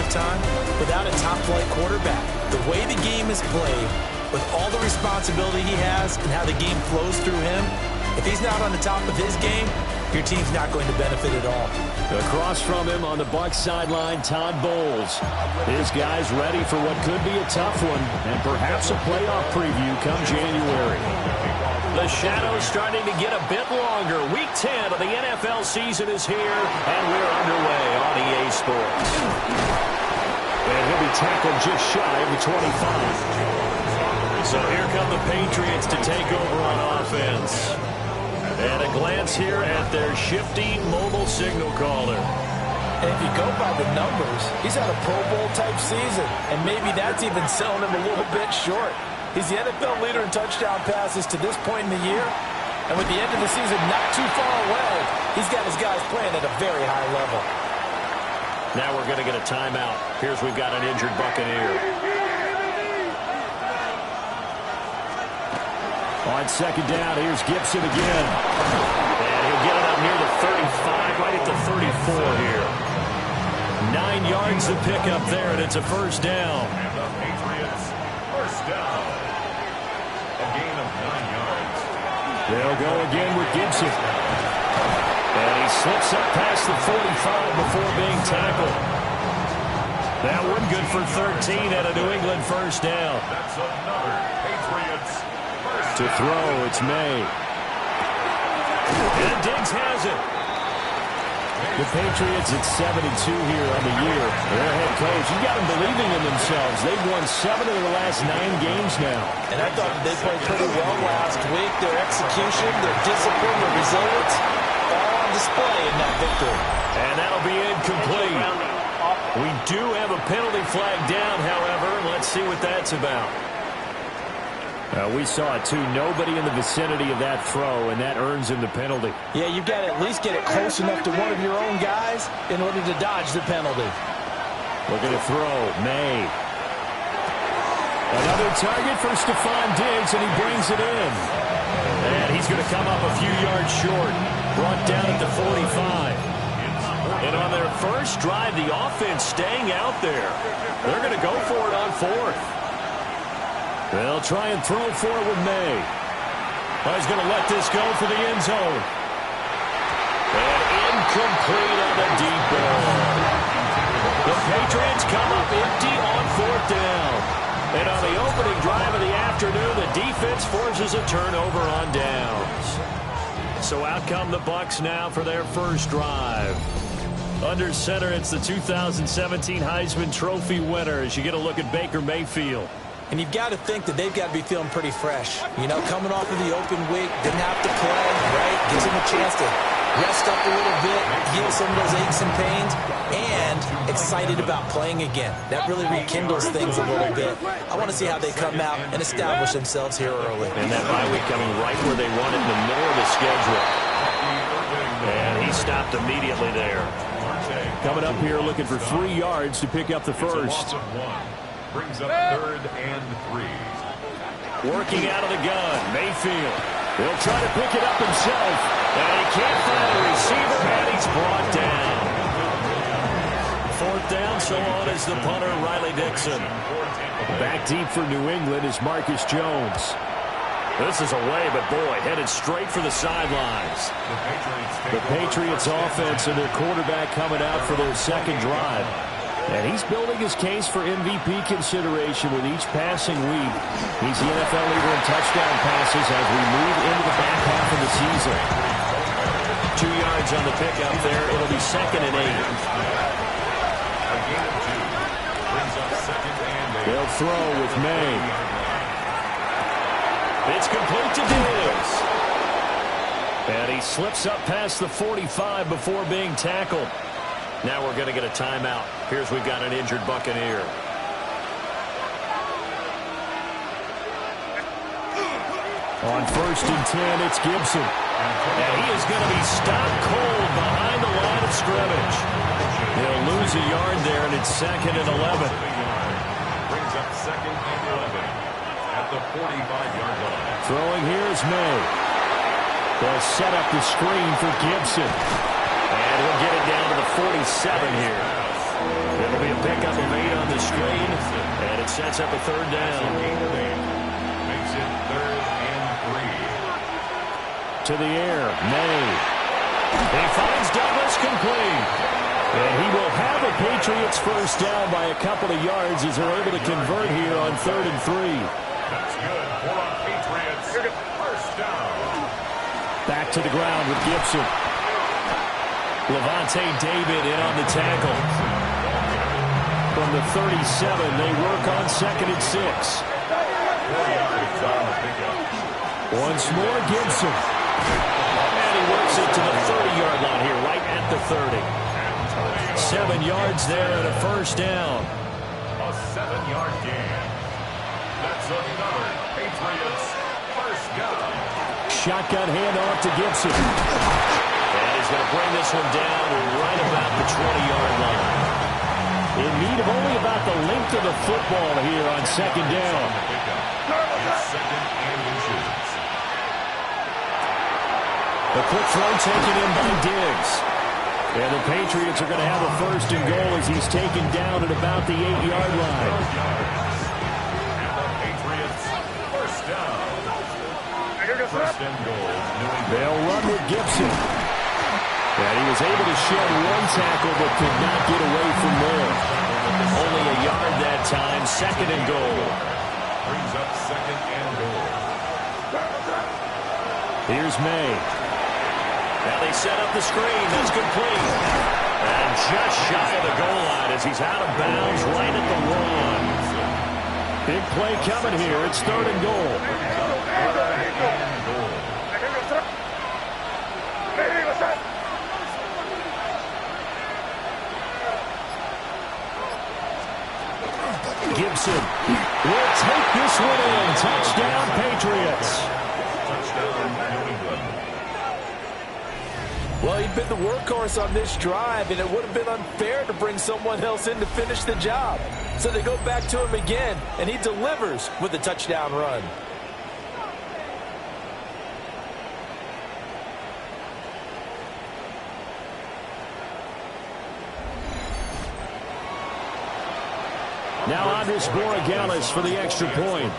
lifetime without a top-flight quarterback. The way the game is played, with all the responsibility he has and how the game flows through him, if he's not on the top of his game, your team's not going to benefit at all. Across from him on the Bucs sideline, Todd Bowles. His guys ready for what could be a tough one and perhaps a playoff preview come January. The shadow's starting to get a bit longer. Week 10 of the NFL season is here, and we're underway on EA Sports. And he'll be tackled just shy of the 25. So here come the Patriots to take over on offense. And a glance here at their shifty mobile signal caller. And if you go by the numbers, he's had a Pro Bowl-type season, and maybe that's even selling him a little bit short. He's the NFL leader in touchdown passes to this point in the year, and with the end of the season not too far away, he's got his guys playing at a very high level. Now we're going to get a timeout. Here's we've got an injured Buccaneer. On second down, here's Gibson again. And he'll get it up near the 35, right at the 34 here. 9 yards to pick up there, and it's a first down. And the Patriots, first down. A gain of 9 yards. They'll go again with Gibson. And he slips up past the 45 before being tackled. That one good for 13 at a New England first down. That's another Patriots. To throw, it's May. And Diggs has it. The Patriots at 7-2 here on the year. Their head coach, you got them believing in themselves. They've won 7 of the last 9 games now. And I thought they played pretty well last week. Their execution, their discipline, their resilience, all on display in that victory. And that'll be incomplete. We do have a penalty flag down, however. Let's see what that's about. We saw it, too. Nobody in the vicinity of that throw, and that earns him the penalty. Yeah, you've got to at least get it close enough to one of your own guys in order to dodge the penalty. Looking to throw. May. Another target for Stephon Diggs, and he brings it in. And he's going to come up a few yards short. Brought down at the 45. And on their first drive, the offense staying out there. They're going to go for it on 4th. They'll try and throw for it with May. He's going to let this go for the end zone. And incomplete on the deep ball. The Patriots come up empty on 4th down. And on the opening drive of the afternoon, the defense forces a turnover on downs. So out come the Bucs now for their first drive. Under center, it's the 2017 Heisman Trophy winner as you get a look at Baker Mayfield. And you've got to think that they've got to be feeling pretty fresh. You know, coming off of the open week, didn't have to play, right? Gives them a chance to rest up a little bit, heal some of those aches and pains, and excited about playing again. That really rekindles things a little bit. I want to see how they come out and establish themselves here early. And that bye week coming right where they want it in the middle of the schedule. And he stopped immediately there. Coming up here looking for 3 yards to pick up the first. Brings up 3rd and 3. Working out of the gun, Mayfield. He'll try to pick it up himself. And he can't find a receiver, and he's brought down. 4th down, so on is the punter, Riley Dixon. Back deep for New England is Marcus Jones. This is away, but boy, headed straight for the sidelines. The Patriots offense and their quarterback coming out for their second drive. And he's building his case for MVP consideration with each passing week. He's the NFL leader in touchdown passes as we move into the back half of the season. 2 yards on the pickup there. It'll be 2nd and 8. They'll throw with May. It's complete to Diggs. And he slips up past the 45 before being tackled. Now we're going to get a timeout. Here's we've got an injured Buccaneer. On 1st and 10, it's Gibson. And he is going to be stopped cold behind the line of scrimmage. He'll lose a yard there, and it's 2nd and 11. Brings up 2nd and 11 at the 45-yard line. Throwing here is May. They'll set up the screen for Gibson. And he'll get it down to the 47 here. It'll be a pickup of 8 on the screen, and it sets up a third down. Makes it 3rd and 3. To the air, May. He finds Douglas complete. And he will have a Patriots first down by a couple of yards as they're able to convert here on 3rd and 3. That's good for a Patriots first down. Back to the ground with Gibson. Levante David in on the tackle. From the 37, they work on 2nd and 6. 4 yards on the pickup. Once more, Gibson. And he works it to the 30-yard line here, right at the 30. 7 yards there and a first down. A 7-yard gain. That's another Patriots first down. Shotgun handoff to Gibson. And he's going to bring this one down right about the 20-yard line. In need of only about the length of the football here on 2nd down. It's 2nd and inches. A quick throw taken in by Diggs. And the Patriots are going to have a 1st and goal as he's taken down at about the 8-yard line. And the Patriots first down. 1st and goal. They'll run with Gibson. And he was able to shed one tackle but could not get away from there. Only a yard that time. 2nd and goal. Brings up 2nd and goal. Here's May. Now they set up the screen. That's complete. And just shy of the goal line as he's out of bounds right at the 1. Big play coming here. It's 3rd and goal. Gibson will take this one in. Touchdown, Patriots. Touchdown, New England. Well, he'd been the workhorse on this drive, and it would have been unfair to bring someone else in to finish the job. So they go back to him again, and he delivers with a touchdown run. Now Andres Borregales for the extra point.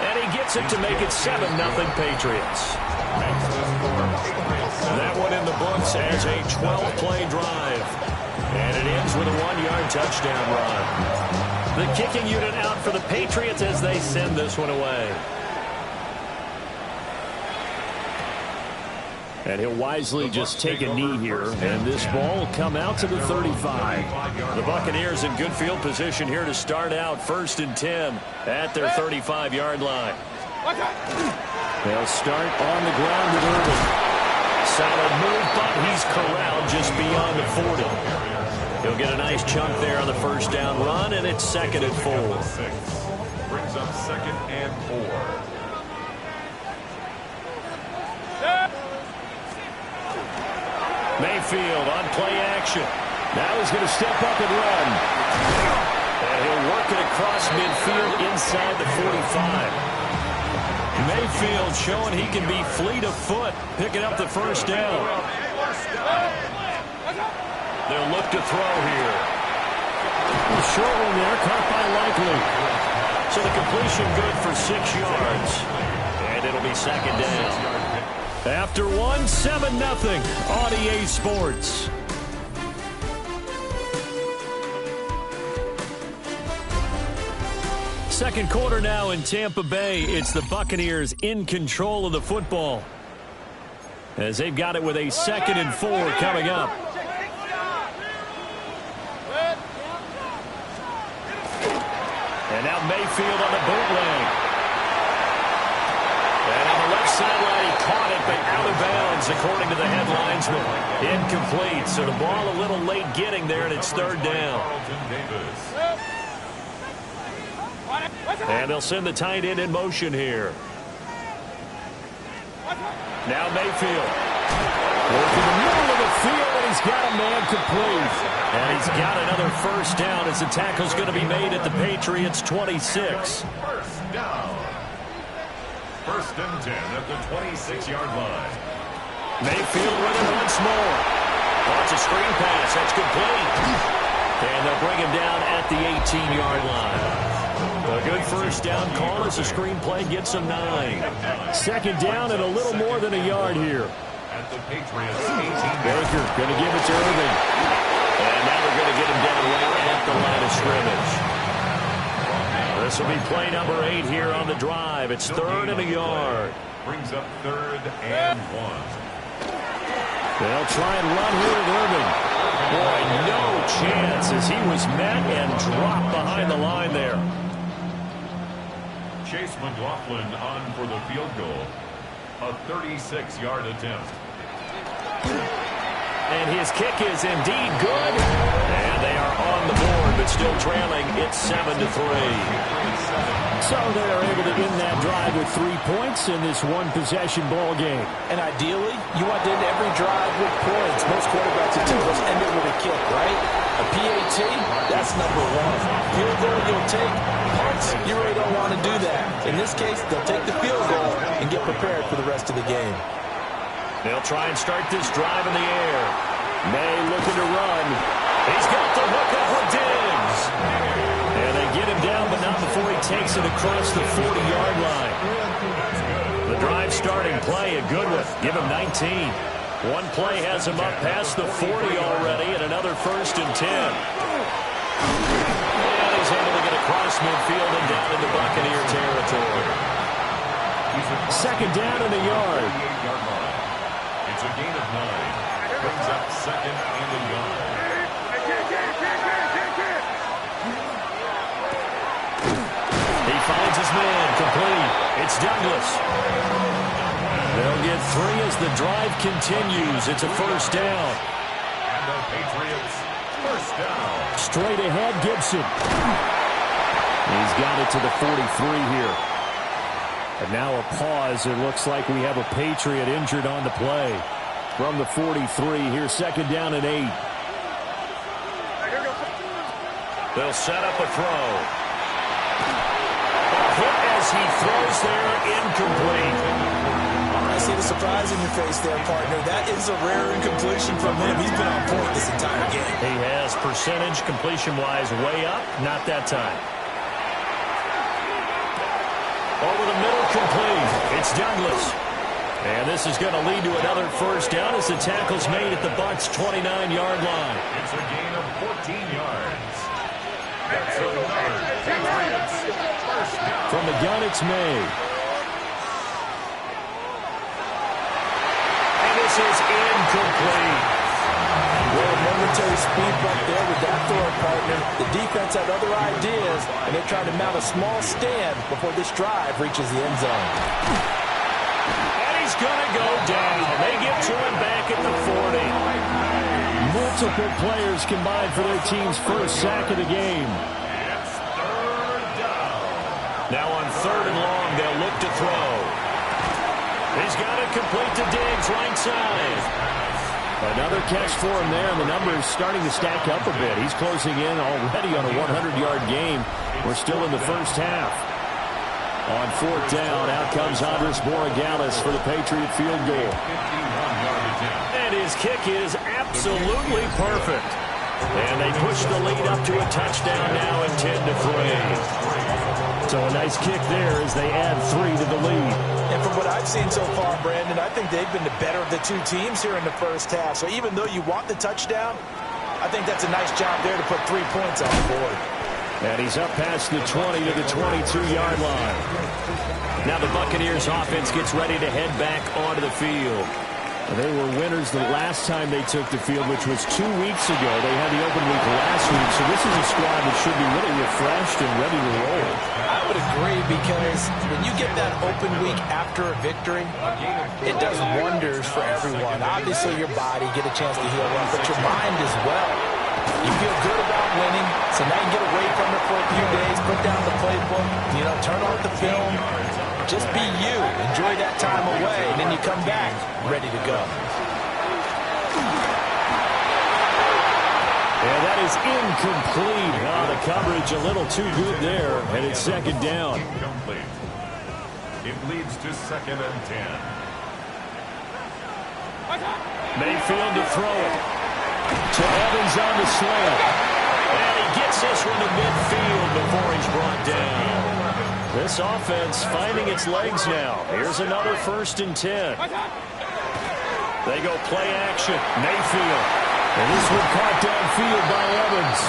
And he gets it to make it 7-0 Patriots. That one in the books as a 12-play drive. And it ends with a 1-yard touchdown run. The kicking unit out for the Patriots as they send this one away. And he'll wisely just take a knee here, and this ball will come out to the 35. The Buccaneers in good field position here to start out 1st and 10 at their 35-yard line. They'll start on the ground with Irvin. Solid move, but he's corralled just beyond the 40. He'll get a nice chunk there on the first down run, and it's 2nd and 4. Brings up 2nd and 4. Mayfield on play action. Now he's going to step up and run. And he'll work it across midfield inside the 45. Mayfield showing he can be fleet of foot, picking up the first down. They'll look to throw here. A short one there, caught by Likely. So the completion good for 6 yards. And it'll be 2nd down. After 7-0 on EA Sports. Second quarter now in Tampa Bay. It's the Buccaneers in control of the football, as they've got it with a 2nd and 4 coming up. And now Mayfield on the bootleg. And on the left sideline, he caught it, but out of bounds, according to the headlinesman. Incomplete, so the ball a little late getting there, and it's 3rd down. And they'll send the tight end in motion here. Now Mayfield. Working the middle of the field, and he's got a man complete. And he's got another first down as the tackle's going to be made at the Patriots' 26. First down. 1st and 10 at the 26-yard line. Mayfield with it once more. Oh, it's a screen pass. That's complete. And they'll bring him down at the 18-yard line. A good first down call as the screen play gets him 9. Second down and a little more than a yard here. At the Patriots, 18. Baker going to give it to Irving. And now they're going to get him down right at the line of scrimmage. This will be play number 8 here on the drive. It's 3rd and a yard. Brings up 3rd and 1. They'll try and run here with Irving. Boy, no chance as he was met and dropped behind the line there. Chase McLaughlin on for the field goal. A 36-yard attempt. And his kick is indeed good. And they are on the board, but still trailing. It's 7-3. So they are able to end that drive with 3 points in this one-possession ball game. And ideally, you want to end every drive with points. Most quarterbacks would tell us end it with a kick, right? A PAT, that's number 1. Field goal you'll take. Punts, you really don't want to do that. In this case, they'll take the field goal and get prepared for the rest of the game. They'll try and start this drive in the air. May looking to run. He's got the hook up with Diggs. And they get him down, but not before he takes it across the 40-yard line. The drive starting play, a good one. Give him 19. One play has him up past the 40 already, and another 1st and 10. And he's able to get across midfield and down into Buccaneer territory. Second down in the yard. It's a gain of 9. Brings up 2nd and a yard. He finds his man, complete. It's Douglas. They'll get 3 as the drive continues. It's a 1st down. And the Patriots, 1st down. Straight ahead, Gibson. He's got it to the 43 here. And now a pause. It looks like we have a Patriot injured on the play. From the 43, here's 2nd down and 8. They'll set up a throw. A hit as he throws there, incomplete. I see the surprise in your face there, partner. That is a rare incompletion from him. He's been on point this entire game. He has percentage completion-wise way up. Not that time. Over the middle, complete. It's Douglas. And this is going to lead to another 1st down as the tackle's made at the Bucs' 29-yard line. It's a gain of 14 yards. That's another Patriots 1st down. From the gun, it's May. And this is incomplete. Well, momentary speed bump there with that throw, partner. The defense had other ideas, and they're trying to mount a small stand before this drive reaches the end zone. And he's going to go down. They get to him back at the 40. Multiple players combined for their team's 1st sack of the game. It's 3rd down. Now on 3rd and long, they'll look to throw. He's got it complete to Diggs, right side. Another catch for him there, and the numbers starting to stack up a bit. He's closing in already on a 100-yard game. We're still in the 1st half. On 4th down, out comes Andres Borregales for the Patriot field goal. And his kick is absolutely perfect. And they push the lead up to a touchdown now at 10-3. So a nice kick there as they add 3 to the lead. And from what I've seen so far, Brandon, I think they've been the better of the 2 teams here in the 1st half. So even though you want the touchdown, I think that's a nice job there to put 3 points on the board. And he's up past the 20 to the 22-yard line. Now the Buccaneers offense gets ready to head back onto the field. They were winners the last time they took the field, which was 2 weeks ago. They had the open week last week, so this is a squad that should be really refreshed and ready to roll. I would agree, because when you get that open week after a victory, it does wonders for everyone. Obviously, your body get a chance to heal up, but your mind as well. You feel good about winning, so now you get away from it for a few days, put down the playbook, turn off the film. Just be you. Enjoy that time away, and then you come back ready to go. And that is incomplete. The coverage a little too good there, and it's 2nd down. Incomplete. It leads to 2nd and 10. Mayfield to throw it. To Evans on the slant. And he gets this one to midfield before he's brought down. This offense finding its legs now. Here's another 1st and 10. They go play action. Mayfield. And this one caught downfield by Evans.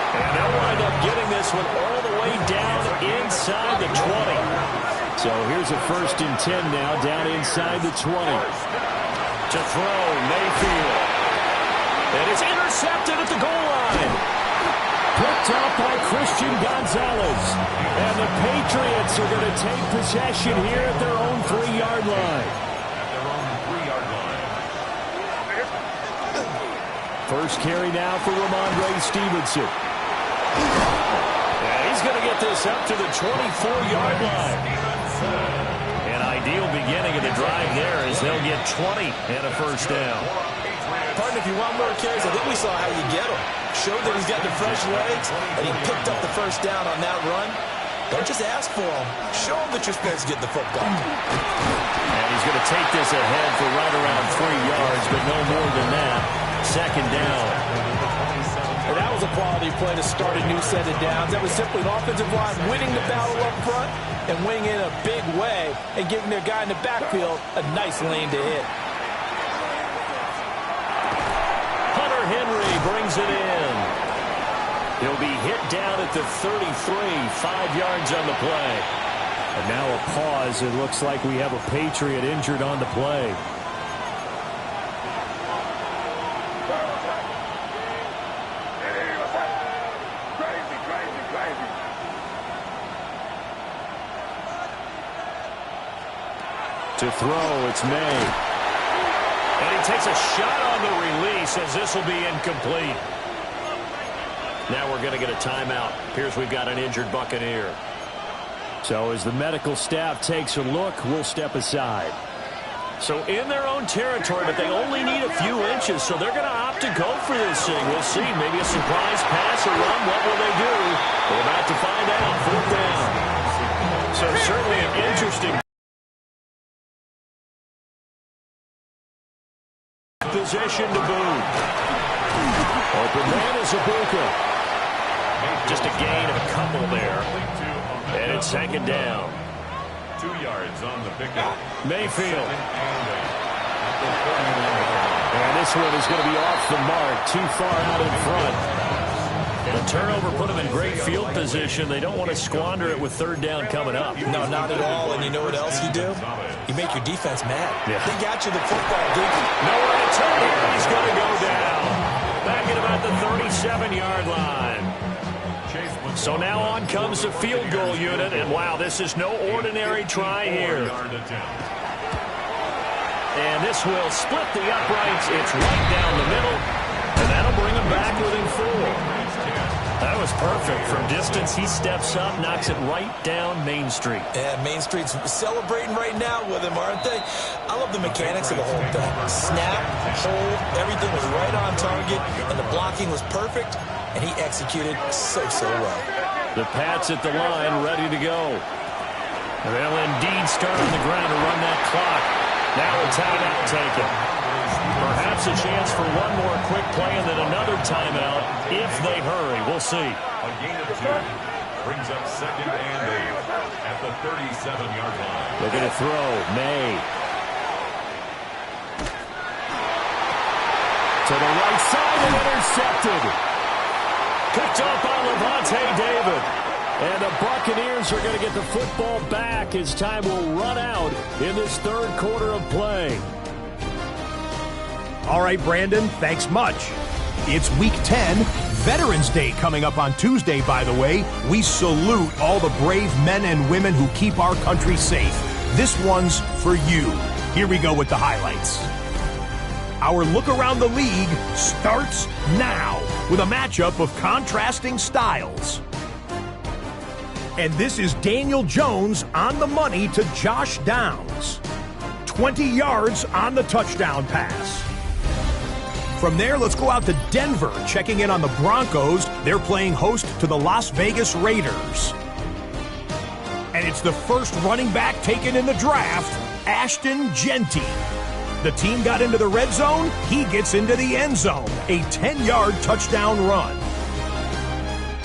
And they'll wind up getting this one all the way down inside the 20. So here's a 1st and 10 now down inside the 20. To throw, Mayfield. And it's intercepted at the goal line. Picked up by Christian Gonzalez. And the Patriots are going to take possession here at their own 3-yard line. First carry now for Ramondre Stevenson. And he's going to get this up to the 24-yard line. An ideal beginning of the drive there as they'll get 20 and a 1st down. Partner, if you want more carries, I think we saw how you get him. Showed that he's got the fresh legs, and he picked up the 1st down on that run. Don't just ask for him. Show him that you're supposed to get the football. And he's going to take this ahead for right around 3 yards, but no more than that. 2nd down. Well, that was a quality play to start a new set of downs. That was simply an offensive line winning the battle up front and winning in a big way and giving their guy in the backfield a nice lane to hit. Hunter Henry brings it in. He'll be hit down at the 33, 5 yards on the play. And now a pause. It looks like we have a Patriot injured on the play. To throw, it's May. And he takes a shot on the release as this will be incomplete. Now we're going to get a timeout. Appears we've got an injured Buccaneer. So as the medical staff takes a look, we'll step aside. So in their own territory, but they only need a few inches, so they're going to opt to go for this thing. We'll see. Maybe a surprise pass or run. What will they do? We're about to find out. 4th down. So certainly an interesting possession to boot. Open man is Ibuka. Just a gain of a couple there. And it's 2nd down. 2 yards on the pickup. Mayfield. And this one is going to be off the mark. Too far out in front. The turnover put them in great field position. They don't want to squander it with 3rd down coming up. No, not at all. And you know what else you do? You make your defense mad. Yeah. They got you the football, didn't you? Nowhere to turn here. He's going to go down. Back at about the 37-yard line. So now on comes the field goal unit. And, wow, this is no ordinary try here. And this will split the uprights. It's right down the middle. And that'll bring him back within 4. That was perfect. From distance, he steps up, knocks it right down Main Street. Yeah, Main Street's celebrating right now with him, aren't they? I love the mechanics of the whole thing. Snap, hold, everything was right on target, and the blocking was perfect, and he executed so well. The Pats at the line, ready to go. They'll indeed start on the ground to run that clock. Now a timeout taken. Perhaps a chance for one more quick play and then another timeout if they hurry. We'll see. A gain of 2 brings up 2nd and 8 at the 37-yard line. They're going to throw. May. To the right side and intercepted. Picked up by Levante David. And the Buccaneers are going to get the football back as time will run out in this 3rd quarter of play. All right, Brandon, thanks much. It's Week 10, Veterans Day coming up on Tuesday, by the way. We salute all the brave men and women who keep our country safe. This one's for you. Here we go with the highlights. Our look around the league starts now with a matchup of contrasting styles. And this is Daniel Jones on the money to Josh Downs. 20 yards on the touchdown pass. From there, let's go out to Denver, checking in on the Broncos. They're playing host to the Las Vegas Raiders. And it's the first running back taken in the draft, Ashton Genty. The the team got into the red zone, he gets into the end zone. A 10-yard touchdown run.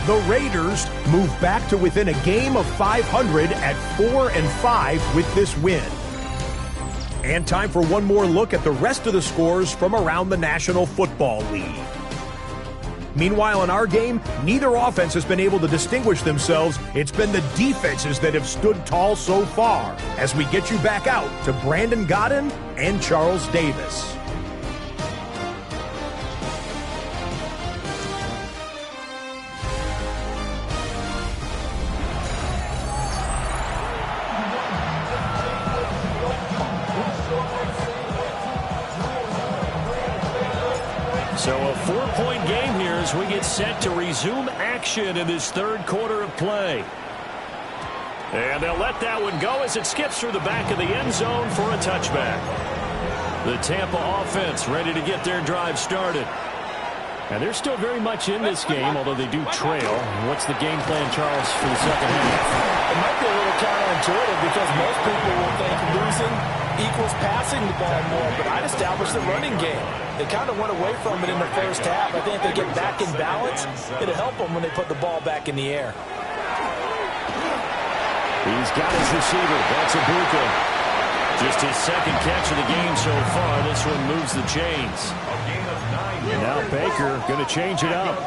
The Raiders move back to within a game of 500 at 4-5 with this win. And time for one more look at the rest of the scores from around the National Football League. Meanwhile, in our game, neither offense has been able to distinguish themselves. It's been the defenses that have stood tall so far. As we get you back out to Brandon Godden and Charles Davis. So a 4-point game here as we get set to resume action in this third quarter of play. And they'll let that one go as it skips through the back of the end zone for a touchback. The Tampa offense ready to get their drive started. And they're still very much in this game, although they do trail. What's the game plan, Charles, for the second half? It might be a little counterintuitive because most people will think losing equals passing the ball more, but I'd establish the running game. They kind of went away from it in the first half. I think if they get back in balance, it'll help them when they put the ball back in the air. He's got his receiver. That's Ibuka. Just his second catch of the game so far. This one moves the chains. And now Baker going to change it up.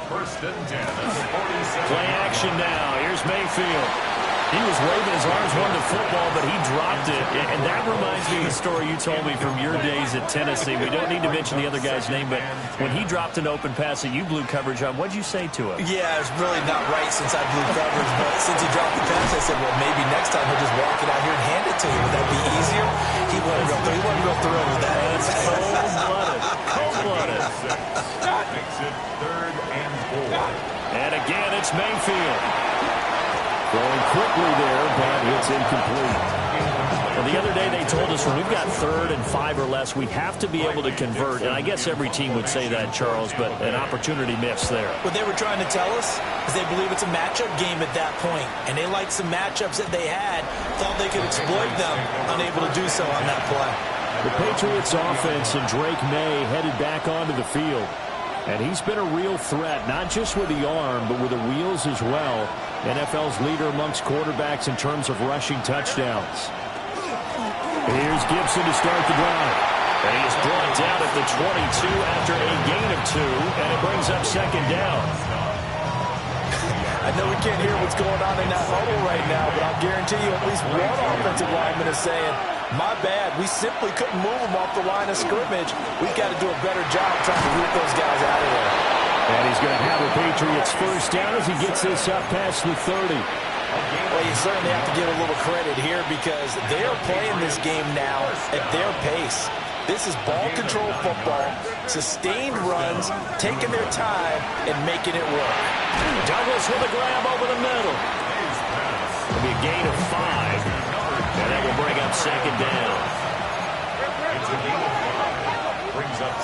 First and 10 at the 47. Play action now. Here's Mayfield. He was waving his arms, wanted the football, but he dropped it. And that reminds me of the story you told me from your days at Tennessee. We don't need to mention the other guy's name, but when he dropped an open pass that you blew coverage on, what'd you say to him? Yeah, it's really not right since I blew coverage, but since he dropped the pass, I said, well, maybe next time he'll just walk it out here and hand it to you. Would that be easier? He wasn't real thrilled with that. That's cold-blooded. Cold-blooded. Makes it 3rd and 4. And again, it's Mayfield. Going quickly there, but it's incomplete. Well, the other day they told us when we've got 3rd and 5 or less, we have to be able to convert. And I guess every team would say that, Charles, but an opportunity missed there. What they were trying to tell us is they believe it's a matchup game at that point, and they liked some matchups that they had, thought they could exploit them, unable to do so on that play. The Patriots offense and Drake May headed back onto the field. And he's been a real threat, not just with the arm, but with the wheels as well. NFL's leader amongst quarterbacks in terms of rushing touchdowns. Here's Gibson to start the drive. And he is brought down at the 22 after a gain of 2, and it brings up second down. I know we can't hear what's going on in that huddle right now, but I'll guarantee you at least one offensive lineman is saying, my bad, we simply couldn't move them off the line of scrimmage. We've got to do a better job trying to root those guys out of there. And he's going to have the Patriots first down as he gets this up past the 30. Well, you certainly have to give a little credit here because they are playing this game now at their pace. This is ball control football, sustained runs, taking their time, and making it work. Douglas with a grab over the middle. It'll be a gain of 5. And that will bring up second down.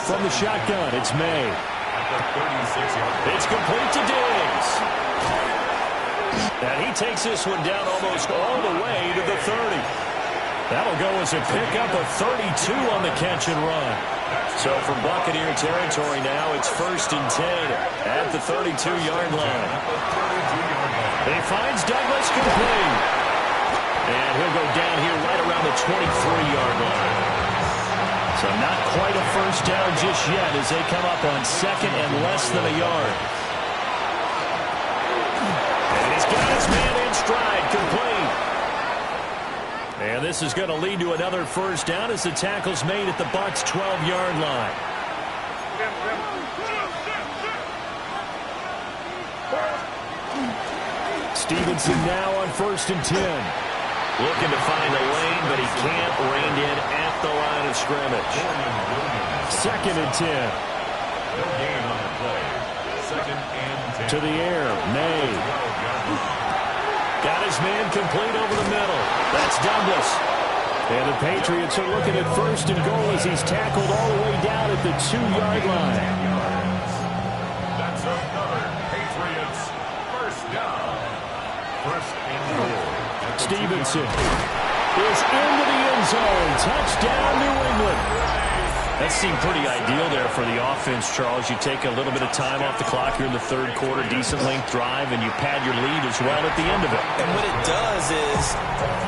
From the shotgun, it's May. It's complete to Diggs. And he takes this one down almost all the way to the 30. That'll go as a pickup of 32 on the catch and run. So from Buccaneer territory now, it's 1st and 10 at the 32-yard line. He finds Douglas complete. And he'll go down here right around the 23-yard line. So not quite a first down just yet as they come up on 2nd and less than a yard. And he's got his man in stride, complete. And this is going to lead to another first down as the tackle's made at the Bucs' 12-yard line. Stevenson now on 1st and 10. Looking to find a lane, but he can't. Reined in at the line of scrimmage. 2nd and 10. No gain on the play. 2nd and 10. To the air, May. Got his man complete over the middle. That's Douglas. And the Patriots are looking at 1st and goal as he's tackled all the way down at the 2-yard line. That's another Patriots first down. 1st and goal. Stevenson. is into the end zone. Touchdown, New England. That seemed pretty ideal there for the offense, Charles. You take a little bit of time off the clock here in the third quarter, decent length drive, and you pad your lead as well at the end of it. And what it does is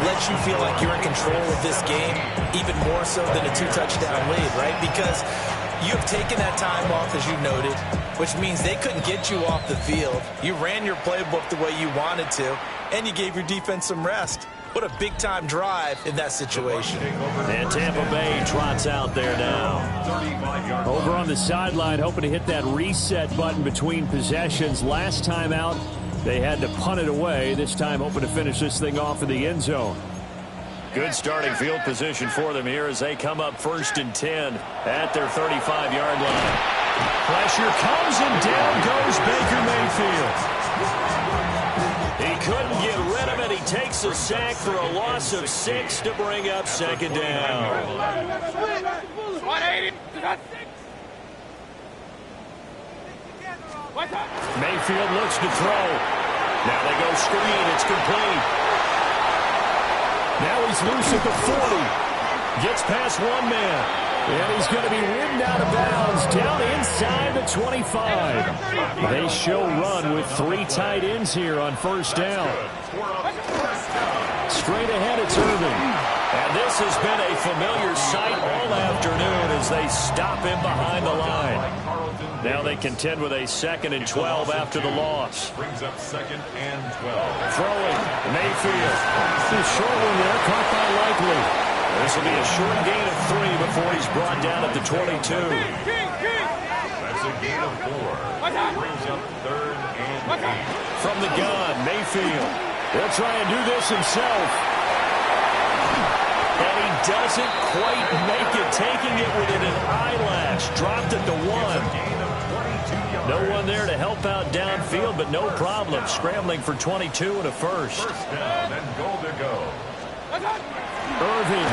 lets you feel like you're in control of this game, even more so than a 2-touchdown lead, right? Because you have taken that time off, as you noted, which means they couldn't get you off the field. You ran your playbook the way you wanted to, and you gave your defense some rest. What a big-time drive in that situation. And Tampa Bay trots out there now. Over on the sideline, hoping to hit that reset button between possessions. Last time out, they had to punt it away. This time, hoping to finish this thing off in the end zone. Good starting field position for them here as they come up 1st and 10 at their 35-yard line. Pressure comes, and down goes Baker Mayfield. He couldn't get rid of it. He takes a sack for a loss of 6 to bring up 2nd down. Mayfield looks to throw. Now they go screen. It's complete. Now he's loose at the 40. Gets past one man. And he's going to be ridden out of bounds down inside the 25. They show run with 3 tight ends here on 1st down. Straight ahead, it's Irving. And this has been a familiar sight all afternoon as they stop him behind the line. Now they contend with a 2nd and 12 after the loss. Brings up 2nd and 12. Throwing, Mayfield. The short one there, caught by Likely. This will be a short gain of 3 before he's brought down at the 22. That's a gain of 4. Brings up 3rd and 8. From the gun, Mayfield. He'll try and do this himself. And he doesn't quite make it, taking it within an eyelash. Dropped at the 1. No one there to help out downfield, but no problem. Scrambling for 22 and a first. First down and goal to go. Irving.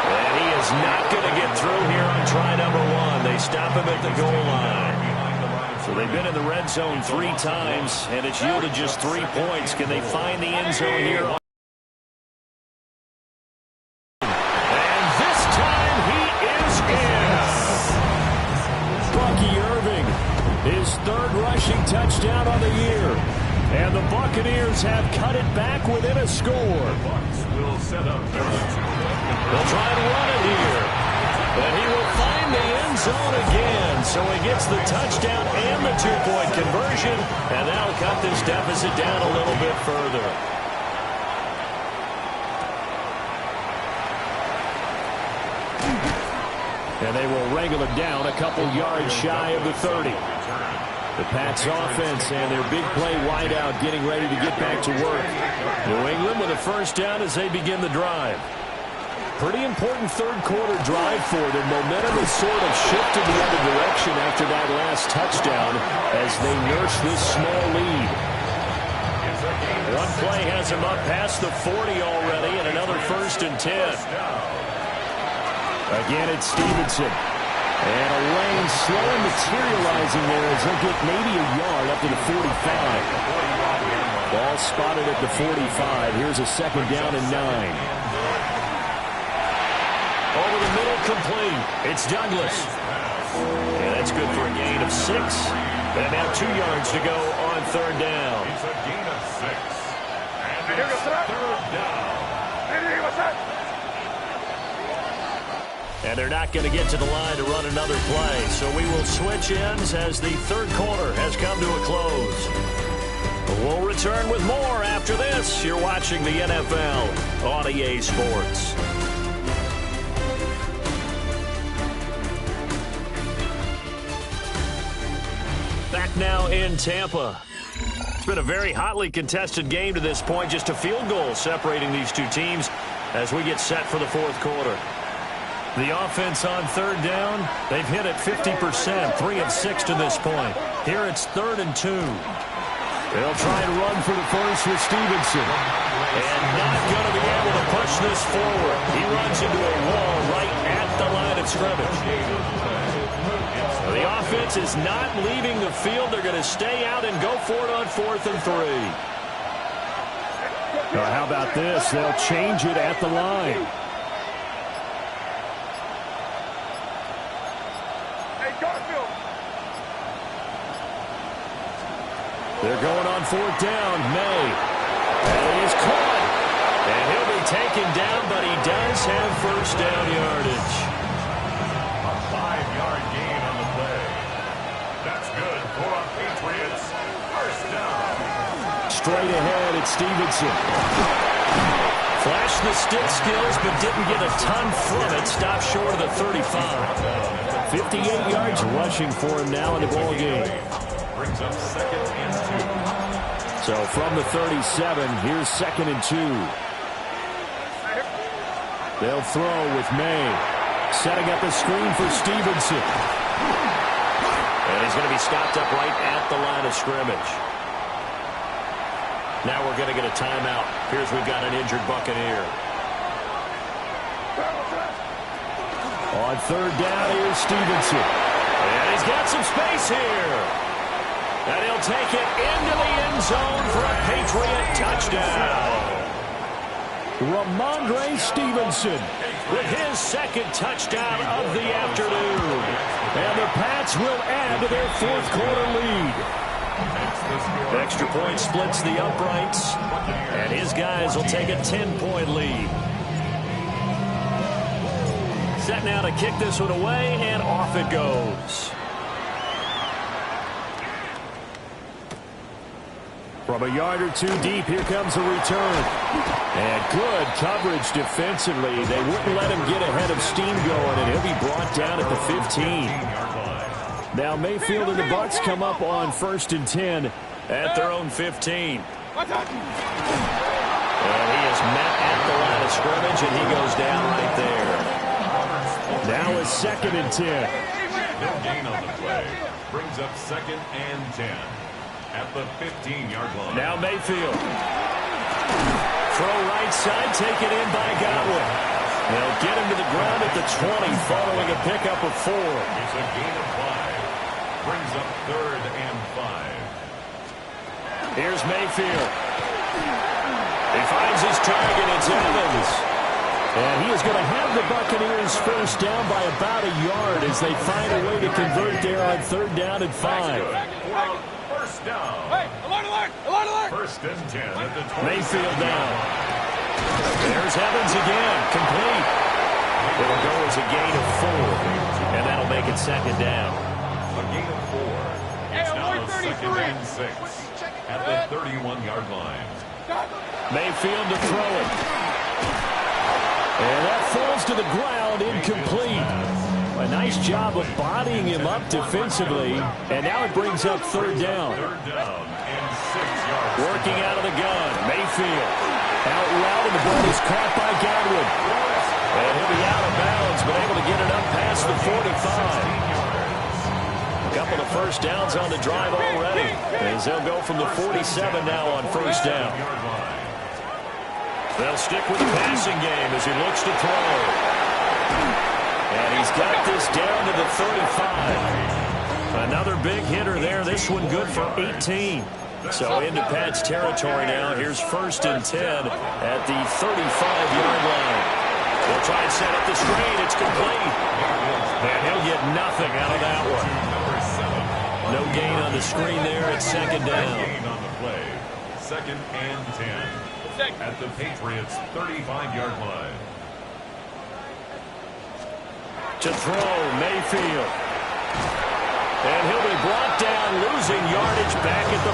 And he is not going to get through here on try number 1. They stop him at the goal line. So they've been in the red zone 3 times, and it's yielded just 3 points. Can they find the end zone here? And this time he is in. Bucky Irving, his 3rd rushing touchdown on the year. And the Buccaneers have cut it back within a score. Bucs will set up. They'll try to run it here. And he will find the end zone again. So he gets the touchdown and the 2-point conversion. And that'll cut this deficit down a little bit further. And they will wrangle it down a couple yards shy of the 30. The Pats offense and their big play wideout getting ready to get back to work. New England with a 1st down as they begin the drive. Pretty important 3rd quarter drive for them. Momentum has sort of shifted the other direction after that last touchdown as they nurse this small lead. One play has him up past the 40 already, and another 1st and 10. Again, it's Stevenson. And a lane slowly materializing there as he'll get maybe a yard up to the 45. Ball spotted at the 45. Here's a 2nd down and 9. Over the middle, complete. It's Douglas. And that's good for a gain of 6. And now 2 yards to go on 3rd down. It's a gain of 6. And it's 3rd down. And they're not going to get to the line to run another play. So we will switch ends as the 3rd quarter has come to a close. We'll return with more after this. You're watching the NFL on EA Sports. Back now in Tampa. It's been a very hotly contested game to this point. Just a field goal separating these 2 teams as we get set for the 4th quarter. The offense on 3rd down, they've hit it 50%, 3 of 6 to this point. Here it's 3rd and 2. They'll try and run for the first with Stevenson. And not going to be able to push this forward. He runs into a wall right at the line of scrimmage. The offense is not leaving the field. They're going to stay out and go for it on 4th and 3. How about this? They'll change it at the line. They're going on fourth down. May. And he is caught. And he'll be taken down, but he does have first down yardage. A 5-yard gain on the play. That's good for our Patriots. First down. Straight ahead, it's Stevenson. Flashed the stick skills, but didn't get a ton from it. Stopped short of the 35. 58 yards rushing for him now in the ball game. Brings up second and 2. So from the 37, here's second and 2. They'll throw with May. Setting up a screen for Stevenson. And he's going to be stopped up right at the line of scrimmage. Now we're going to get a timeout. Here's we've got an injured Buccaneer. On third down, here's Stevenson. And he's got some space here. And he'll take it into the end zone for a Patriot touchdown. Ramondre Stevenson with his second touchdown of the afternoon. And the Pats will add to their fourth quarter lead. Extra point splits the uprights, and his guys will take a 10-point lead. Set now to kick this one away, and off it goes. From a yard or two deep, here comes a return. And good coverage defensively. They wouldn't let him get ahead of steam going, and he'll be brought down at the 15. Now Mayfield and the Bucs come up on 1st and 10 at their own 15. And he is met at the line of scrimmage, and he goes down right there. Now it's 2nd and 10. No gain on the play. Brings up 2nd and 10 at the 15-yard line. Now Mayfield. Throw right side, taken in by Godwin. They'll get him to the ground at the 20 following a pickup of 4. It's a gain of 5. Brings up 3rd and 5. Here's Mayfield. He finds his target. It's Evans. And he is going to have the Buccaneers first down by about a yard as they find a way to convert there on 3rd down and 5. First down. Hey, alert, alert, alert, alert. 1st and 10 at the 20. Mayfield down. There's Evans again. Complete. It'll go as a gain of 4. And that'll make it 2nd down. A gain of 4. It's now 2nd and 6 at the 31-yard line. Mayfield to throw it. And that falls to the ground, incomplete. A nice job of bodying him up defensively. And now it brings up 3rd down. 3rd down and 6 yards. Working out of the gun. Mayfield. Out loud, and the ball is caught by Godwin. And he'll be out of bounds, but able to get it up past the 45. A couple of first downs on the drive already. As they'll go from the 47 now on 1st down. They'll stick with the passing game as he looks to throw. And he's got this down to the 35. Another big hitter there. This one good for 18. So into Pat's territory now. Here's 1st and 10 at the 35-yard line. They'll try and set up the screen. It's complete. And he'll get nothing out of that one. No gain on the screen there. It's 2nd down. Gain on the play. 2nd and 10 at the Patriots' 35-yard line. To throw, Mayfield. And he'll be brought down, losing yardage back at the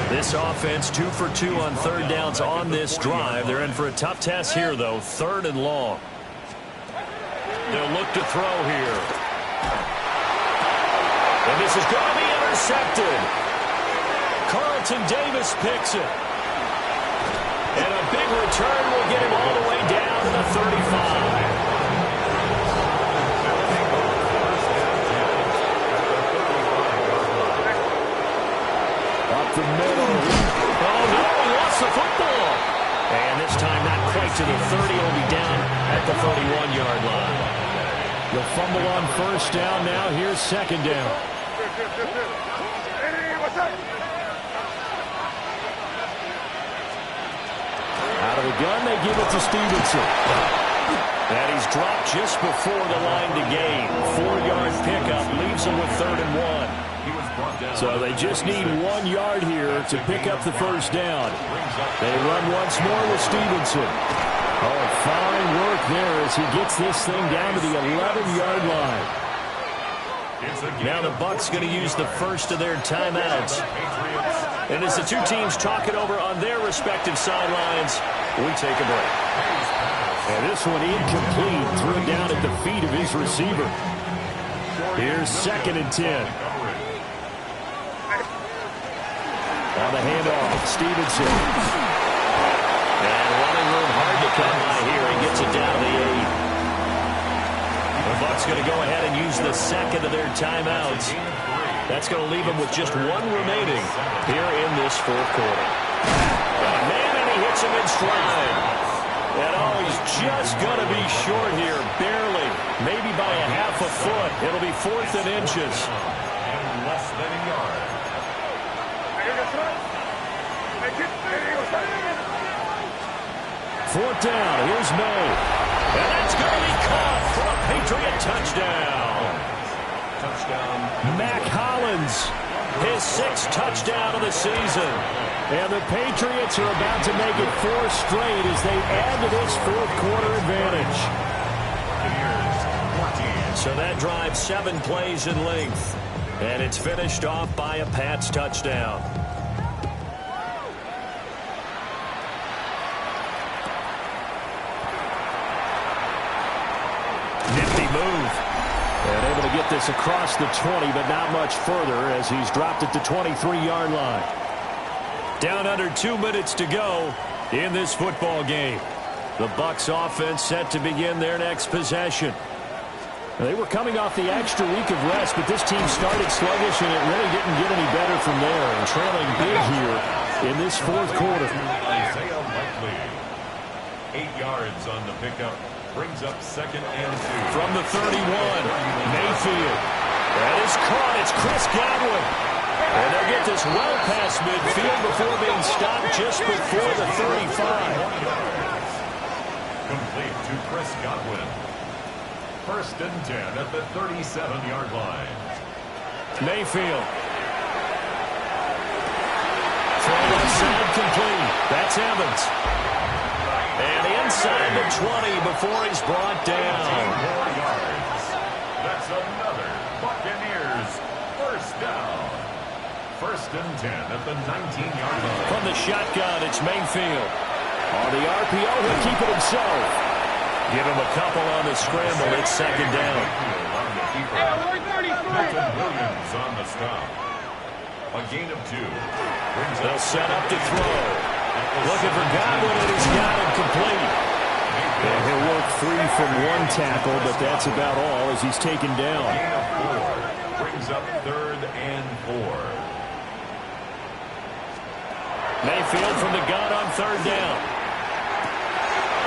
40. This offense 2 for 2 on 3rd downs on this drive. They're in for a tough test here, though. 3rd and long. They'll look to throw here. And this is going to be intercepted. Carlton Davis picks it. And a big return will get him all the way down to the 35. Up the middle. Oh, no, he lost the football. And this time not quite to the 30. He'll be down at the 31-yard line. The fumble on 1st down now. Here's 2nd down. Out of the gun, they give it to Stevenson. And he's dropped just before the line to gain. 4-yard pickup leaves him with 3rd and 1. So they just need 1 yard here to pick up the first down. They run once more with Stevenson. Oh, fine work there as he gets this thing down to the 11-yard line. Now the Bucs going to use the first of their timeouts. And as the two teams talk it over on their respective sidelines, we take a break. And this one incomplete, thrown down at the feet of his receiver. Here's 2nd and 10. On the handoff, Stevenson. And running room hard to come by here. He gets it down to the 8. The Bucs going to go ahead and use the second of their timeouts. That's going to leave them with just 1 remaining here in this 4th quarter. Man, and he hits him in stride. And oh, he's just going to be short here, barely. Maybe by a half a foot. It'll be 4th and inches. And less than a yard. 4th down. Here's May. And that's going to be caught for a Patriot touchdown. Touchdown. Mac Hollins, his 6th touchdown of the season. And the Patriots are about to make it 4 straight as they add to this 4th quarter advantage. So that drives 7 plays in length. And it's finished off by a Pats touchdown. Nifty move. And able to get this across the 20, but not much further as he's dropped at the 23-yard line. Down under 2 minutes to go in this football game. The Bucs offense set to begin their next possession. They were coming off the extra week of rest, but this team started sluggish, and it really didn't get any better from there. And trailing big here in this 4th quarter. 8 yards on the pickup. Brings up 2nd and 2. From the 31, Mayfield. That is caught. It's Chris Godwin. And they'll get this well past midfield before being stopped just before the 35. Complete to Chris Godwin. 1st and 10 at the 37-yard line. Mayfield. Throw left side complete. That's Evans. And inside the 20 before he's brought down. 4 yards. That's another Buccaneers 1st down. 1st and 10 at the 19-yard line. From the shotgun, it's Mayfield. On the RPO, he'll keep it himself. Give him a couple on the scramble. It's 2nd down. Milton Williams on the stop. A gain of 2. They'll set up to throw. Looking for Godwin, and he's got him complete. And he'll work free from 1 tackle, but that's about all as he's taken down. Gain of 4. Brings up 3rd and 4. Mayfield from the gun on 3rd down.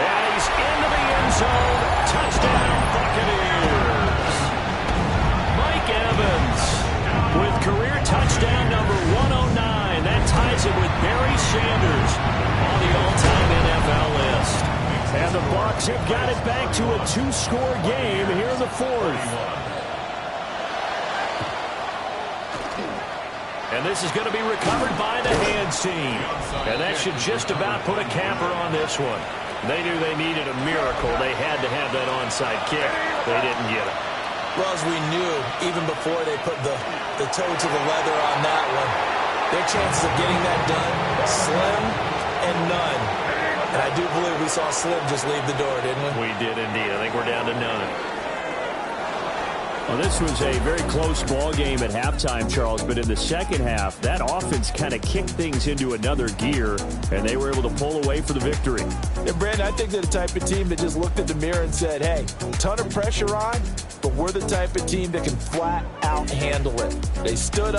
And he's into the end zone. Touchdown, Buccaneers. Mike Evans with career touchdown number 109. That ties it with Barry Sanders on the all-time NFL list. And the Bucs have got it back to a 2-score game here in the 4th. And this is going to be recovered by the hands team. And that should just about put a capper on this one. They knew they needed a miracle. They had to have that onside kick. They didn't get it. Well, as we knew, even before they put the toe to the leather on that one, their chances of getting that done, slim and none. And I do believe we saw Slim just leave the door, didn't we? We did indeed. I think we're down to none. Well, this was a very close ball game at halftime, Charles, but in the second half, that offense kind of kicked things into another gear, and they were able to pull away for the victory. And, Brandon, I think they're the type of team that just looked at the mirror and said, hey, ton of pressure on, but we're the type of team that can flat out handle it. They stood up.